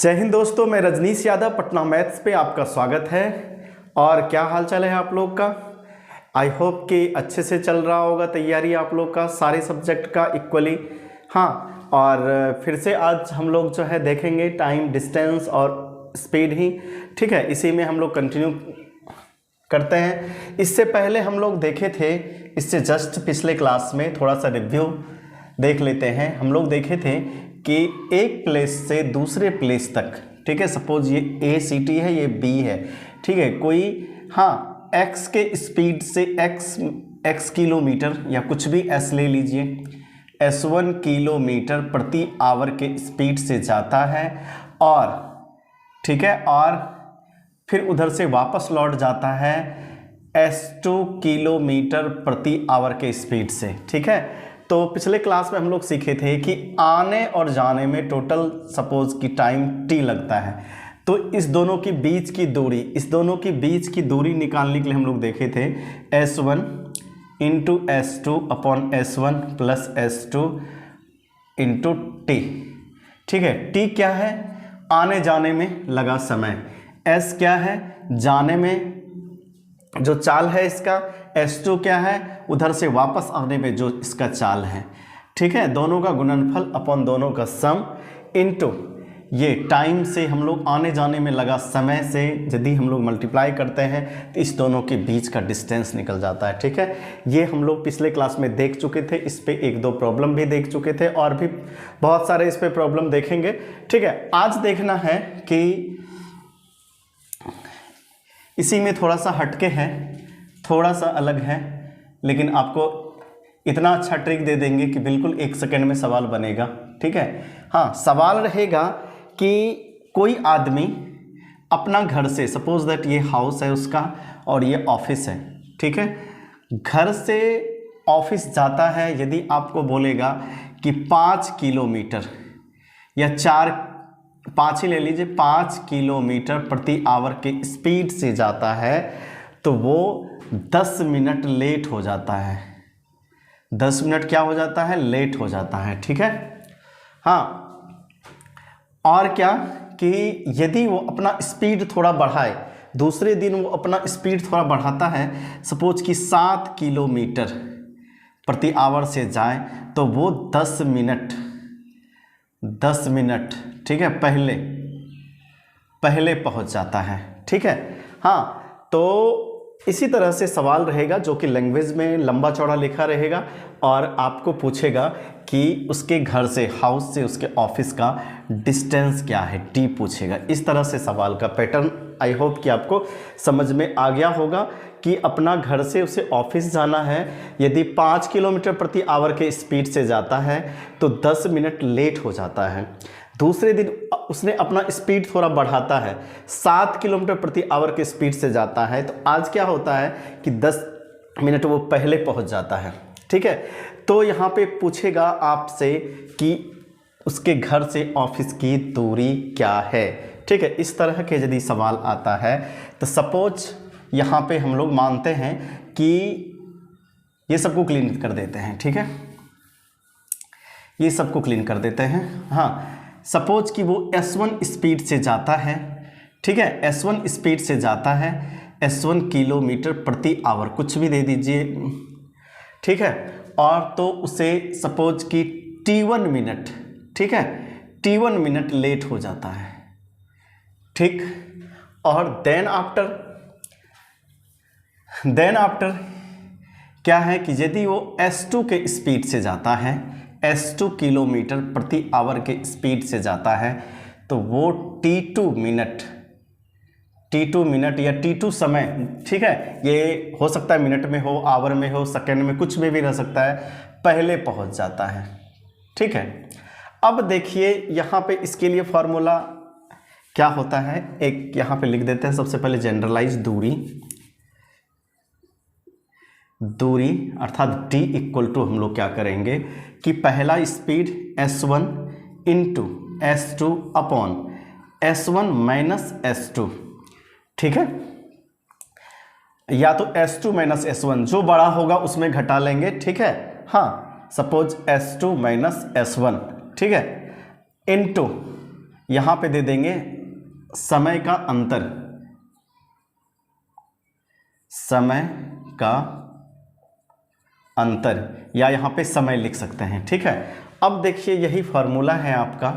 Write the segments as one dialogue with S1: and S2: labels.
S1: जय हिंद दोस्तों, मैं रजनीश यादव, पटना मैथ्स पे आपका स्वागत है। और क्या हाल चाल है आप लोग का? आई होप कि अच्छे से चल रहा होगा तैयारी आप लोग का सारे सब्जेक्ट का इक्वली। हाँ, और फिर से आज हम लोग जो है देखेंगे टाइम, डिस्टेंस और स्पीड ही। ठीक है, इसी में हम लोग कंटिन्यू करते हैं। इससे पहले हम लोग देखे थे, इससे जस्ट पिछले क्लास में थोड़ा सा रिव्यू देख लेते हैं। हम लोग देखे थे कि एक प्लेस से दूसरे प्लेस तक, ठीक है, सपोज ये ए सिटी है, ये बी है, ठीक है, कोई हाँ एक्स के स्पीड से एक्स किलोमीटर या कुछ भी एस ले लीजिए, S1 किलोमीटर प्रति आवर के स्पीड से जाता है और ठीक है, और फिर उधर से वापस लौट जाता है S2 किलोमीटर प्रति आवर के स्पीड से। ठीक है, तो पिछले क्लास में हम लोग सीखे थे कि आने और जाने में टोटल सपोज की टाइम t लगता है। तो इस दोनों की बीच की दूरी निकालने के लिए हम लोग देखे थे S1 into S2 upon S1 plus S2 into t। ठीक है, t क्या है? आने जाने में लगा समय। S क्या है? जाने में जो चाल है इसका। S2 क्या है? उधर से वापस आने में जो इसका चाल है। ठीक है, दोनों का गुणनफल अपॉन दोनों का सम इनटू ये टाइम से हम लोग आने जाने में लगा समय से यदि हम लोग मल्टीप्लाई करते हैं तो इस दोनों के बीच का डिस्टेंस निकल जाता है। ठीक है, ये हम लोग पिछले क्लास में देख चुके थे। इस पे एक दो प्रॉब्लम भी देख चुके थे और भी बहुत सारे इस पे प्रॉब्लम देखेंगे। ठीक है, आज देखना है कि इसी में थोड़ा सा हटके है, थोड़ा सा अलग है, लेकिन आपको इतना अच्छा ट्रिक दे देंगे कि बिल्कुल 1 सेकंड में सवाल बनेगा। ठीक है, हाँ, सवाल रहेगा कि कोई आदमी अपना घर से, सपोज दैट ये हाउस है उसका और ये ऑफिस है। ठीक है, घर से ऑफिस जाता है, यदि आपको बोलेगा कि 5 किलोमीटर या 5 ही ले लीजिए, 5 किलोमीटर प्रति आवर के स्पीड से जाता है तो वो 10 मिनट लेट हो जाता है। 10 मिनट क्या हो जाता है? लेट हो जाता है। ठीक है, हाँ, और क्या कि यदि वो अपना स्पीड थोड़ा बढ़ाए, दूसरे दिन वो अपना स्पीड थोड़ा बढ़ाता है, सपोज कि 7 किलोमीटर प्रति आवर से जाए तो वो 10 मिनट ठीक है पहले पहुंच जाता है। ठीक है, हाँ, तो इसी तरह से सवाल रहेगा जो कि लैंग्वेज में लंबा चौड़ा लिखा रहेगा और आपको पूछेगा कि उसके घर से, हाउस से उसके ऑफिस का डिस्टेंस क्या है, टी पूछेगा। इस तरह से सवाल का पैटर्न आई होप कि आपको समझ में आ गया होगा कि अपना घर से उसे ऑफिस जाना है, यदि 5 किलोमीटर प्रति आवर के स्पीड से जाता है तो 10 मिनट लेट हो जाता है। दूसरे दिन उसने अपना स्पीड थोड़ा बढ़ाता है, 7 किलोमीटर प्रति आवर के स्पीड से जाता है, तो आज क्या होता है कि 10 मिनट वो पहले पहुंच जाता है। ठीक है, तो यहाँ पे पूछेगा आपसे कि उसके घर से ऑफिस की दूरी क्या है। ठीक है, इस तरह के यदि सवाल आता है तो सपोज यहाँ पे हम लोग मानते हैं कि ये सबको क्लीन कर देते हैं। ठीक है, ये सबको क्लीन कर देते हैं। हाँ, सपोज कि वो S1 स्पीड से जाता है। ठीक है, S1 स्पीड से जाता है, S1 किलोमीटर प्रति आवर, कुछ भी दे दीजिए। ठीक है, और तो उसे सपोज कि T1 मिनट, ठीक है, T1 मिनट लेट हो जाता है। ठीक, और देन आफ्टर क्या है कि यदि वो S2 के स्पीड से जाता है, S2 किलोमीटर प्रति आवर के स्पीड से जाता है, तो वो T2 मिनट या T2 समय, ठीक है, ये हो सकता है मिनट में हो, आवर में हो, सेकंड में, कुछ में भी रह सकता है, पहले पहुंच जाता है। ठीक है, अब देखिए यहाँ पे इसके लिए फॉर्मूला क्या होता है, एक यहाँ पे लिख देते हैं। सबसे पहले जनरलाइज दूरी अर्थात d इक्वल टू हम लोग क्या करेंगे कि पहला speed S1 into S2 upon S1 minus S2। ठीक है, या तो S2 माइनस S1, जो बड़ा होगा उसमें घटा लेंगे। ठीक है, हाँ, सपोज S2 माइनस S1, ठीक है, इंटू यहाँ पे दे देंगे समय का अंतर, समय का अंतर, या यहाँ पे समय लिख सकते हैं। ठीक है, अब देखिए यही फार्मूला है आपका,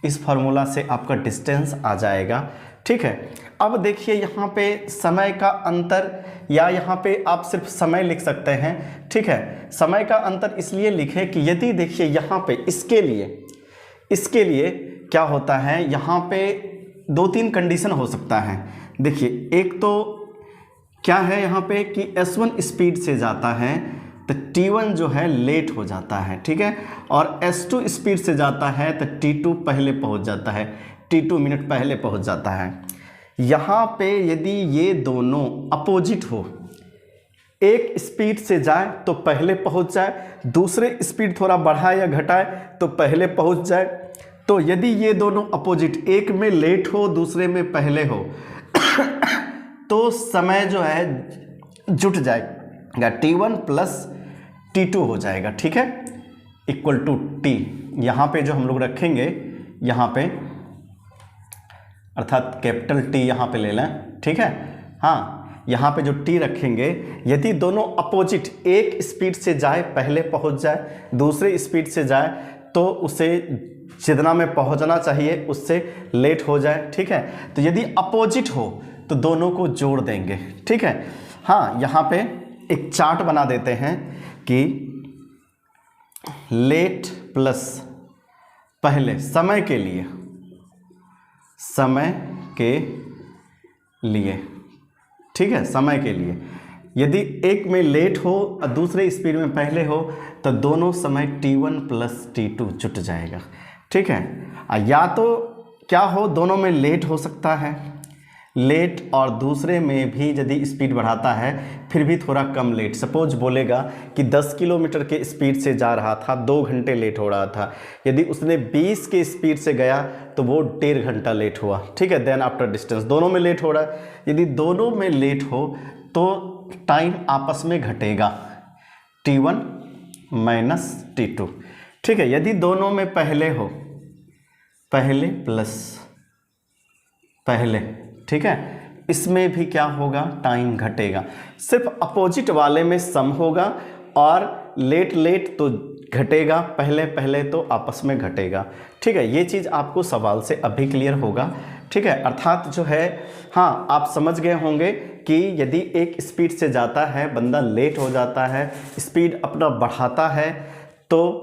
S1: इस फार्मूला से आपका डिस्टेंस आ जाएगा। ठीक है, अब देखिए यहाँ पे समय का अंतर, या यहाँ पे आप सिर्फ समय लिख सकते हैं। ठीक है, समय का अंतर इसलिए लिखे कि यदि देखिए यहाँ पे इसके लिए क्या होता है, यहाँ पे 2-3 कंडीशन हो सकता है। देखिए एक तो क्या है यहाँ पे कि S1 स्पीड से जाता है तो T1 जो है लेट हो जाता है। ठीक है, और S2 स्पीड से जाता है तो T2 पहले पहुँच जाता है, T2 मिनट पहले पहुँच जाता है। यहाँ पे यदि ये दोनों अपोजिट हो, एक स्पीड से जाए तो पहले पहुँच जाए, दूसरे स्पीड थोड़ा बढ़ाए या घटाए तो पहले पहुँच जाए, तो यदि ये दोनों अपोजिट, एक में लेट हो दूसरे में पहले हो तो समय जो है जुट जाएगा, T1 प्लस T2 हो जाएगा। ठीक है, इक्वल टू T। यहाँ पे जो हम लोग रखेंगे, यहाँ पे अर्थात कैपिटल T यहाँ पे ले लें। ठीक है, हाँ, यहाँ पे जो T रखेंगे, यदि दोनों अपोजिट, एक स्पीड से जाए पहले पहुँच जाए, दूसरे स्पीड से जाए तो उसे जितना में पहुँचना चाहिए उससे लेट हो जाए। ठीक है, तो यदि अपोजिट हो तो दोनों को जोड़ देंगे। ठीक है, हाँ, यहाँ पे एक चार्ट बना देते हैं कि लेट प्लस पहले, समय के लिए। ठीक है, समय के लिए यदि एक में लेट हो और दूसरे स्पीड में पहले हो तो दोनों समय T1 प्लस T2 जुट जाएगा। ठीक है, या तो क्या हो, दोनों में लेट हो सकता है, लेट और दूसरे में भी यदि स्पीड बढ़ाता है फिर भी थोड़ा कम लेट। सपोज बोलेगा कि 10 किलोमीटर के स्पीड से जा रहा था, 2 घंटे लेट हो रहा था, यदि उसने 20 के स्पीड से गया तो वो 1.5 घंटा लेट हुआ। ठीक है, देन आफ्टर डिस्टेंस दोनों में लेट हो रहा है, यदि दोनों में लेट हो तो टाइम आपस में घटेगा, T1 माइनस T2। ठीक है, यदि दोनों में पहले हो, पहले प्लस पहले, ठीक है, इसमें भी क्या होगा, टाइम घटेगा। सिर्फ अपोजिट वाले में सम होगा और लेट तो घटेगा, पहले तो आपस में घटेगा। ठीक है, ये चीज़ आपको सवाल से अभी क्लियर होगा। ठीक है, अर्थात जो है, हाँ, आप समझ गए होंगे कि यदि एक स्पीड से जाता है, बंदा लेट हो जाता है, स्पीड अपना बढ़ाता है तो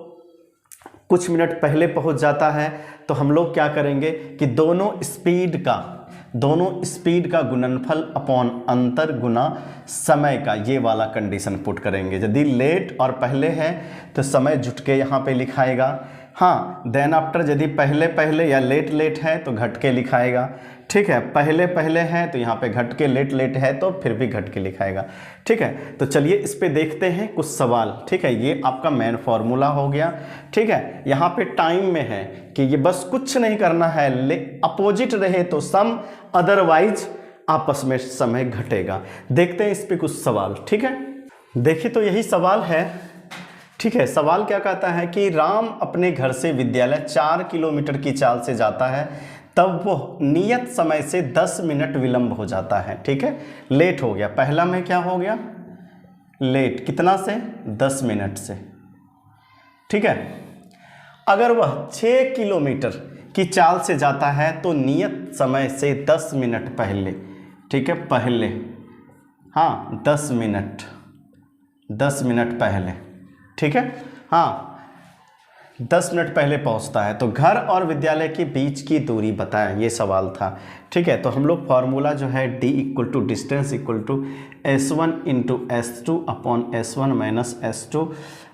S1: कुछ मिनट पहले पहुंच जाता है, तो हम लोग क्या करेंगे कि दोनों स्पीड का गुणनफल अपॉन अंतर गुना समय का, ये वाला कंडीशन पुट करेंगे। यदि लेट और पहले है तो समय जुट के यहाँ पे लिखाएगा। हाँ, देन आफ्टर यदि पहले या लेट है तो घट के लिखाएगा। ठीक है, पहले है तो यहाँ पे घट के, लेट है तो फिर भी घट के लिखाएगा। ठीक है, तो चलिए इस पे देखते हैं कुछ सवाल। ठीक है, ये आपका मेन फॉर्मूला हो गया। ठीक है, यहाँ पे टाइम में है कि ये बस कुछ नहीं करना है, अपोजिट रहे तो सम, अदरवाइज आपस में समय घटेगा। देखते हैं इस पे कुछ सवाल। ठीक है, देखिए तो यही सवाल है। ठीक है, सवाल क्या कहता है कि राम अपने घर से विद्यालय 4 किलोमीटर की चाल से जाता है, तब वो नियत समय से 10 मिनट विलंब हो जाता है। ठीक है, लेट हो गया, पहला में क्या हो गया, लेट कितना से, 10 मिनट से। ठीक है, अगर वह 6 किलोमीटर की चाल से जाता है तो नियत समय से 10 मिनट पहले। ठीक है, पहले, हाँ, 10 मिनट पहले। ठीक है, हाँ, 10 मिनट पहले पहुंचता है। तो घर और विद्यालय के बीच की दूरी बताएं, ये सवाल था। ठीक है, तो हम लोग फार्मूला जो है D equal to distance equal to S1 into S2 upon S1 minus S2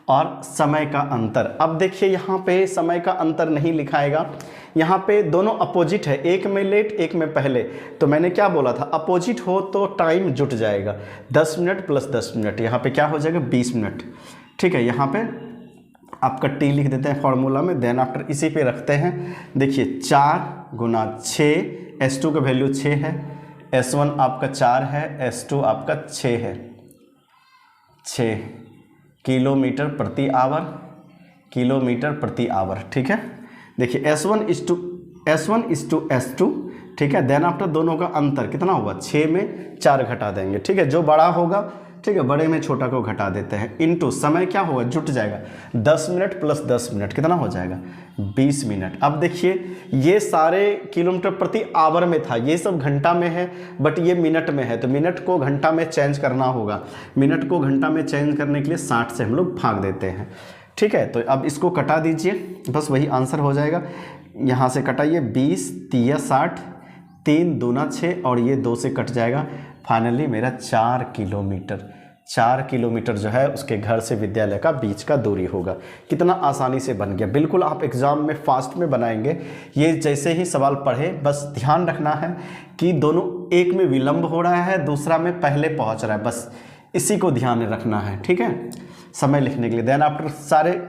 S1: और समय का अंतर। अब देखिए यहाँ पे समय का अंतर नहीं लिखाएगा, यहाँ पे दोनों अपोजिट है, एक में लेट एक में पहले। तो मैंने क्या बोला था, अपोजिट हो तो टाइम जुट जाएगा, 10 मिनट प्लस 10 मिनट, यहाँ पे क्या हो जाएगा, 20 मिनट। ठीक है, यहाँ पे आपका T लिख देते हैं फॉर्मूला में, देन आफ्टर इसी पे रखते हैं। देखिए 4 गुना 6, S2 का वैल्यू 6 है, S1 आपका 4 है, S2 आपका 6 है, 6 किलोमीटर प्रति आवर। ठीक है, देखिए S1:S2, ठीक है। देन आफ्टर दोनों का अंतर कितना होगा, 6 में 4 घटा देंगे, ठीक है। जो बड़ा होगा, ठीक है, बड़े में छोटा को घटा देते हैं, इनटू समय क्या होगा, जुट जाएगा 10 मिनट प्लस 10 मिनट कितना हो जाएगा, 20 मिनट। अब देखिए ये सारे किलोमीटर प्रति आवर में था, ये सब घंटा में है, बट ये मिनट में है, तो मिनट को घंटा में चेंज करना होगा। मिनट को घंटा में चेंज करने के लिए 60 से हम लोग भाग देते हैं, ठीक है। तो अब इसको कटा दीजिए, बस वही आंसर हो जाएगा। यहाँ से कटाइए, 20 3 60, 3 दूना 6 और ये 2 से कट जाएगा। फाइनली मेरा 4 किलोमीटर जो है उसके घर से विद्यालय का बीच का दूरी होगा। कितना आसानी से बन गया, बिल्कुल आप एग्ज़ाम में फास्ट में बनाएंगे। ये जैसे ही सवाल पढ़े बस ध्यान रखना है कि दोनों, एक में विलंब हो रहा है, दूसरा में पहले पहुंच रहा है, बस इसी को ध्यान में रखना है, ठीक है, समय लिखने के लिए। देन आफ्टर सारे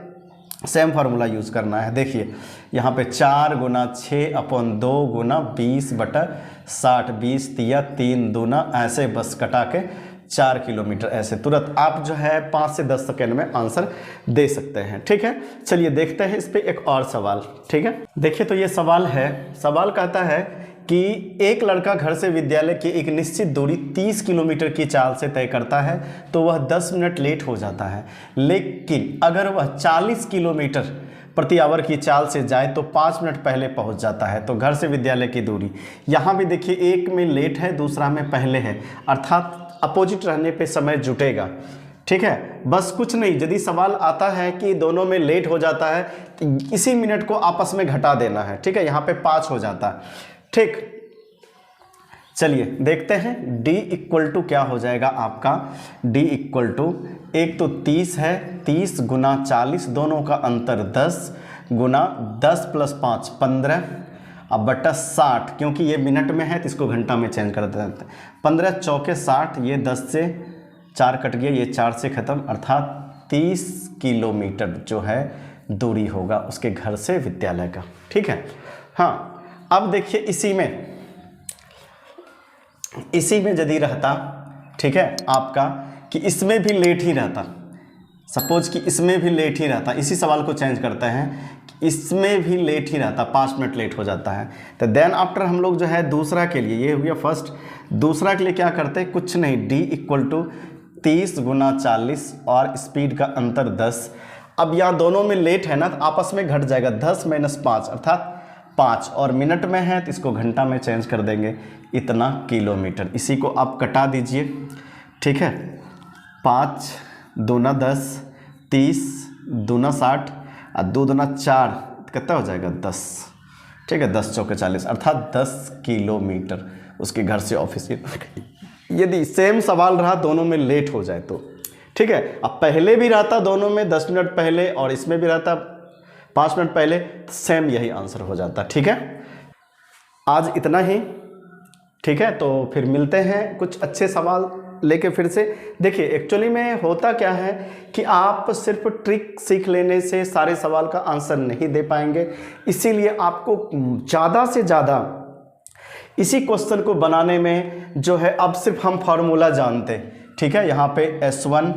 S1: सेम फार्मूला यूज़ करना है। देखिए यहाँ पे 4 गुना 6/2 गुना 20/60, 20 तिया 3 दूना, ऐसे बस कटा के 4 किलोमीटर, ऐसे तुरंत आप जो है 5 से 10 सेकेंड में आंसर दे सकते हैं, ठीक है। चलिए देखते हैं इस पे एक और सवाल, ठीक है। देखिए तो ये सवाल है, सवाल कहता है कि एक लड़का घर से विद्यालय की एक निश्चित दूरी 30 किलोमीटर की चाल से तय करता है तो वह 10 मिनट लेट हो जाता है, लेकिन अगर वह 40 किलोमीटर प्रति आवर की चाल से जाए तो 5 मिनट पहले पहुंच जाता है। तो घर से विद्यालय की दूरी, यहाँ भी देखिए एक में लेट है, दूसरा में पहले है, अर्थात अपोजिट रहने पे समय जुटेगा, ठीक है। बस कुछ नहीं, यदि सवाल आता है कि दोनों में लेट हो जाता है तो इसी मिनट को आपस में घटा देना है, ठीक है। यहाँ पे 5 हो जाता है, ठीक। चलिए देखते हैं D इक्वल टू क्या हो जाएगा आपका। D इक्वल टू, एक तो 30 है, 30 गुना 40, दोनों का अंतर 10 गुना 10 + 5 15, अब बटा 60, क्योंकि ये मिनट में है तो इसको घंटा में चेंज कर देते हैं। 15 चौके 60, ये 10 से 4 कट गया, ये 4 से ख़त्म, अर्थात 30 किलोमीटर जो है दूरी होगा उसके घर से विद्यालय का, ठीक है। हाँ, अब देखिए इसी में यदि रहता, ठीक है, आपका कि इसमें भी लेट ही रहता, सपोज कि इसमें भी लेट ही रहता, इसी सवाल को चेंज करते हैं, इसमें भी लेट ही रहता, 5 मिनट लेट हो जाता है, तो देन आफ्टर हम लोग जो है दूसरा के लिए, ये हो गया फर्स्ट, दूसरा के लिए क्या करते हैं, कुछ नहीं, D इक्वल टू 30 गुना 40 और स्पीड का अंतर 10। अब यहाँ दोनों में लेट है ना, तो आपस में घट जाएगा, 10 - 5 अर्थात 5, और मिनट में है तो इसको घंटा में चेंज कर देंगे, इतना किलोमीटर। इसी को आप कटा दीजिए, ठीक है। 5 दूना 10, 30 दूना 60 और 2 दूना 4, कितना हो जाएगा 10, ठीक है। 10 चौके 40 अर्थात 10 किलोमीटर उसके घर से ऑफिस। यदि सेम सवाल रहा दोनों में लेट हो जाए तो, ठीक है। अब पहले भी रहता दोनों में 10 मिनट पहले और इसमें भी रहता 5 मिनट पहले, सेम यही आंसर हो जाता, ठीक है। आज इतना ही, ठीक है। तो फिर मिलते हैं कुछ अच्छे सवाल लेके फिर से। देखिए एक्चुअली में होता क्या है कि आप सिर्फ ट्रिक सीख लेने से सारे सवाल का आंसर नहीं दे पाएंगे, इसीलिए आपको ज़्यादा से ज़्यादा इसी क्वेश्चन को बनाने में जो है, अब सिर्फ हम फार्मूला जानते, ठीक है। यहाँ पे S1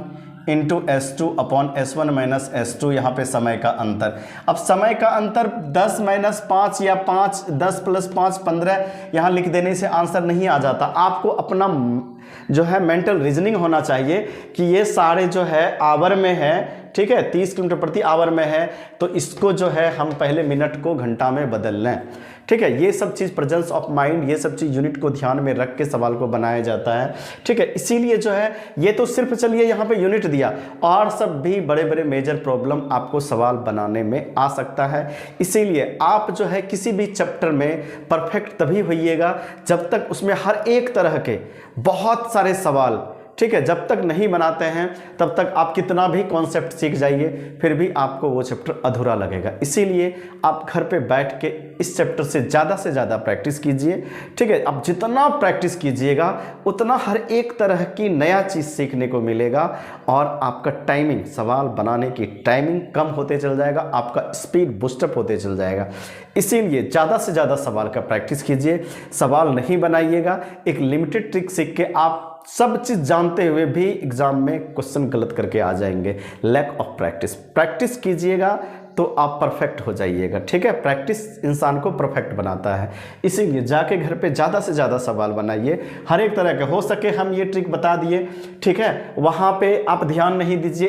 S1: × S2 upon S1 - S2, यहाँ पे समय का अंतर। अब समय का अंतर 10 - 5 या 5, 10 + 5 15, यहाँ लिख देने से आंसर नहीं आ जाता। आपको अपना जो है मेंटल रीजनिंग होना चाहिए कि ये सारे जो है आवर में है, ठीक है, 30 किलोमीटर प्रति आवर में है, तो इसको जो है हम पहले मिनट को घंटा में बदल लें, ठीक है। ये सब चीज़ प्रेजेंस ऑफ माइंड, ये सब चीज़ यूनिट को ध्यान में रख के सवाल को बनाया जाता है, ठीक है। इसीलिए जो है ये तो सिर्फ चलिए यहाँ पे यूनिट दिया, और सब भी बड़े बड़े मेजर प्रॉब्लम आपको सवाल बनाने में आ सकता है। इसीलिए आप जो है किसी भी चैप्टर में परफेक्ट तभी होइएगा जब तक उसमें हर एक तरह के बहुत सारे सवाल, ठीक है, जब तक नहीं बनाते हैं तब तक आप कितना भी कॉन्सेप्ट सीख जाइए फिर भी आपको वो चैप्टर अधूरा लगेगा। इसीलिए आप घर पे बैठ के इस चैप्टर से ज़्यादा प्रैक्टिस कीजिए, ठीक है। आप जितना प्रैक्टिस कीजिएगा उतना हर एक तरह की नया चीज़ सीखने को मिलेगा, और आपका टाइमिंग, सवाल बनाने की टाइमिंग कम होते चल जाएगा, आपका स्पीड बूस्टअप होते चल जाएगा। इसीलिए ज़्यादा से ज़्यादा सवाल का प्रैक्टिस कीजिए, सवाल नहीं बनाइएगा। एक लिमिटेड ट्रिक सीख के आप सब चीज़ जानते हुए भी एग्जाम में क्वेश्चन गलत करके आ जाएंगे। लैक ऑफ प्रैक्टिस कीजिएगा, तो आप परफेक्ट हो जाइएगा। ठीक है, प्रैक्टिस इंसान को परफेक्ट बनाता है। इसीलिए जाके घर पे ज़्यादा से ज़्यादा सवाल बनाइए, हर एक तरह के। हो सके हम ये ट्रिक बता दिए, ठीक है, वहाँ पे आप ध्यान नहीं दीजिए।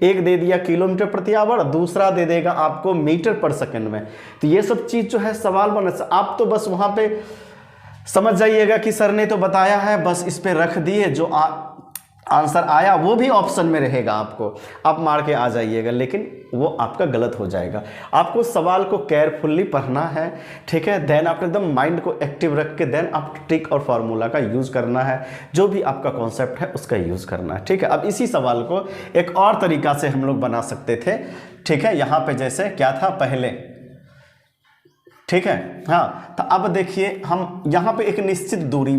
S1: एक दे दिया किलोमीटर प्रति आवर, दूसरा दे देगा आपको मीटर पर सेकंड में। तो ये सब चीज़ जो है सवाल बना, आप तो बस वहाँ पे समझ जाइएगा कि सर ने तो बताया है, बस इस पे रख दिए, जो आंसर आया वो भी ऑप्शन में रहेगा, आपको आप मार के आ जाइएगा, लेकिन वो आपका गलत हो जाएगा। आपको सवाल को केयरफुल्ली पढ़ना है, ठीक है। देन आप एकदम माइंड को एक्टिव रख के देन आप ट्रिक और फार्मूला का यूज़ करना है, जो भी आपका कॉन्सेप्ट है उसका यूज़ करना है, ठीक है। अब इसी सवाल को एक और तरीका से हम लोग बना सकते थे, ठीक है। यहाँ पे जैसे क्या था पहले, ठीक है, हाँ, तो अब देखिए हम यहाँ पे एक निश्चित दूरी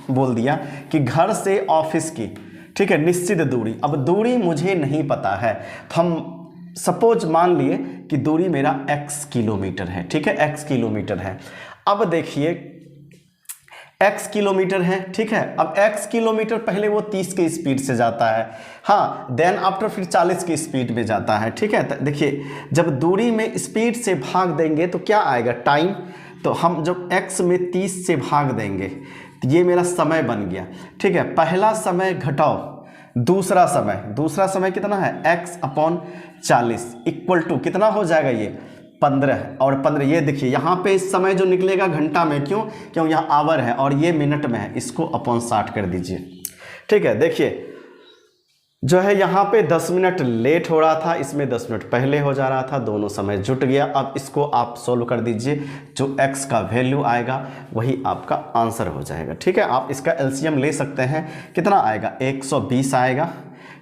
S1: बोल दिया कि घर से ऑफिस की, ठीक है, निश्चित दूरी। अब दूरी मुझे नहीं पता है, तो हम सपोज मान लिए कि दूरी मेरा x किलोमीटर है, ठीक है, x किलोमीटर है। अब देखिए x किलोमीटर है, ठीक है। अब x किलोमीटर पहले वो 30 के स्पीड से जाता है, हाँ, देन आफ्टर फिर 40 की स्पीड में जाता है, ठीक है। तो देखिए जब दूरी में स्पीड से भाग देंगे तो क्या आएगा, टाइम। तो हम जब x में 30 से भाग देंगे तो ये मेरा समय बन गया, ठीक है। पहला समय घटाओ दूसरा समय कितना है, x/40 इक्वल टू कितना हो जाएगा, ये 15 और 15। ये देखिए यहाँ पे इस समय जो निकलेगा घंटा में, क्यों यहाँ आवर है और ये मिनट में है, इसको अपॉन 60 कर दीजिए, ठीक है। देखिए जो है यहाँ पे 10 मिनट लेट हो रहा था, इसमें 10 मिनट पहले हो जा रहा था, दोनों समय जुट गया। अब इसको आप सोल्व कर दीजिए, जो x का वैल्यू आएगा वही आपका आंसर हो जाएगा, ठीक है। आप इसका एलसीएम ले सकते हैं, कितना आएगा, 120 आएगा,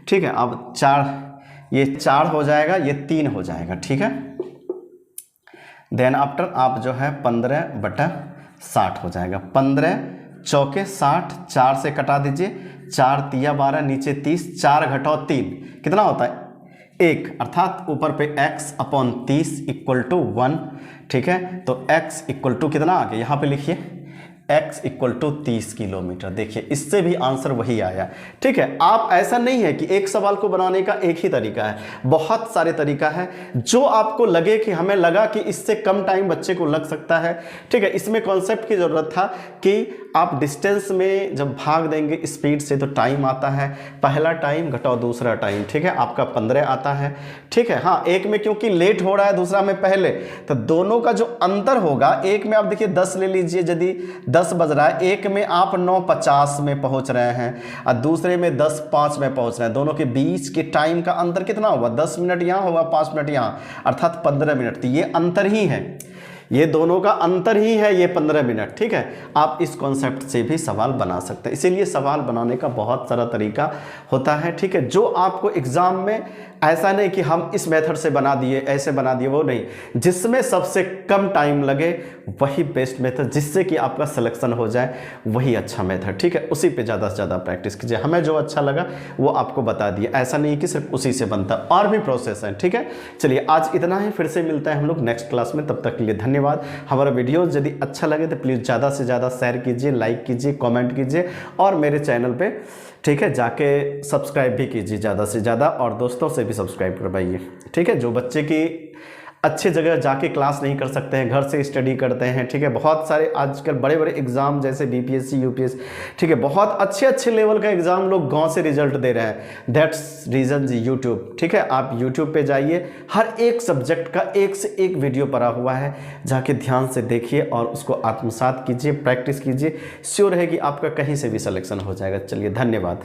S1: ठीक है। अब 4, ये 4 हो जाएगा, ये 3 हो जाएगा, ठीक है। देन आफ्टर आप जो है 15/60 हो जाएगा, 15 चौके 60, 4 से कटा दीजिए, 4 तिया 12, नीचे 30, 4 घटाओ 3 कितना होता है, 1, अर्थात ऊपर पे x/30 इक्वल टू 1, ठीक है। तो x इक्वल टू कितना आ गया, यहाँ पे लिखिए x इक्वल टू 30 किलोमीटर। देखिए इससे भी आंसर वही आया, ठीक है। आप ऐसा नहीं है कि एक सवाल को बनाने का एक ही तरीका है, बहुत सारे तरीका है, जो आपको लगे कि हमें लगा कि इससे कम टाइम बच्चे को लग सकता है, ठीक है। इसमें कॉन्सेप्ट की ज़रूरत था कि आप डिस्टेंस में जब भाग देंगे स्पीड से तो टाइम आता है, पहला टाइम घटाओ दूसरा टाइम, ठीक है, आपका 15 आता है, ठीक है। हाँ, एक में क्योंकि लेट हो रहा है, दूसरा में पहले, तो दोनों का जो अंतर होगा, एक में आप देखिए 10 ले लीजिए, यदि 10 बज रहा है, एक में आप 9:50 में पहुंच रहे हैं और दूसरे में 10:05 में पहुंच रहे हैं, दोनों के बीच के टाइम का अंतर कितना होगा, 10 मिनट यहाँ होगा, 5 मिनट यहाँ, अर्थात 15 मिनट। तो ये अंतर ही है, ये दोनों का अंतर ही है, ये 15 मिनट, ठीक है। आप इस कॉन्सेप्ट से भी सवाल बना सकते हैं, इसीलिए सवाल बनाने का बहुत सारा तरीका होता है, ठीक है। जो आपको एग्जाम में ऐसा नहीं कि हम इस मेथड से बना दिए, ऐसे बना दिए, वो नहीं, जिसमें सबसे कम टाइम लगे वही बेस्ट मेथड, जिससे कि आपका सिलेक्शन हो जाए वही अच्छा मेथड, ठीक है। उसी पे ज़्यादा से ज़्यादा प्रैक्टिस कीजिए, हमें जो अच्छा लगा वो आपको बता दिया, ऐसा नहीं कि सिर्फ उसी से बनता, और भी प्रोसेस है, ठीक है। चलिए आज इतना ही, फिर से मिलता है हम लोग नेक्स्ट क्लास में, तब तक के लिए धन्यवाद। हमारा वीडियो यदि अच्छा लगे तो प्लीज़ ज़्यादा से ज़्यादा शेयर कीजिए, लाइक कीजिए, कॉमेंट कीजिए, और मेरे चैनल पर, ठीक है, जाके सब्सक्राइब भी कीजिए ज़्यादा से ज़्यादा, और दोस्तों से भी सब्सक्राइब करवाइए, ठीक है। जो बच्चे की अच्छे जगह जाके क्लास नहीं कर सकते हैं, घर से स्टडी करते हैं, ठीक है, बहुत सारे आजकल बड़े बड़े एग्जाम जैसे बीपीएससी, यूपीएससी, ठीक है, बहुत अच्छे लेवल का एग्जाम लोग गांव से रिजल्ट दे रहे हैं, दैट्स रीजन यूट्यूब, ठीक है। आप यूट्यूब पे जाइए, हर एक सब्जेक्ट का एक से एक वीडियो पड़ा हुआ है, जाके ध्यान से देखिए और उसको आत्मसात कीजिए, प्रैक्टिस कीजिए, श्योर है कि आपका कहीं से भी सिलेक्शन हो जाएगा। चलिए धन्यवाद।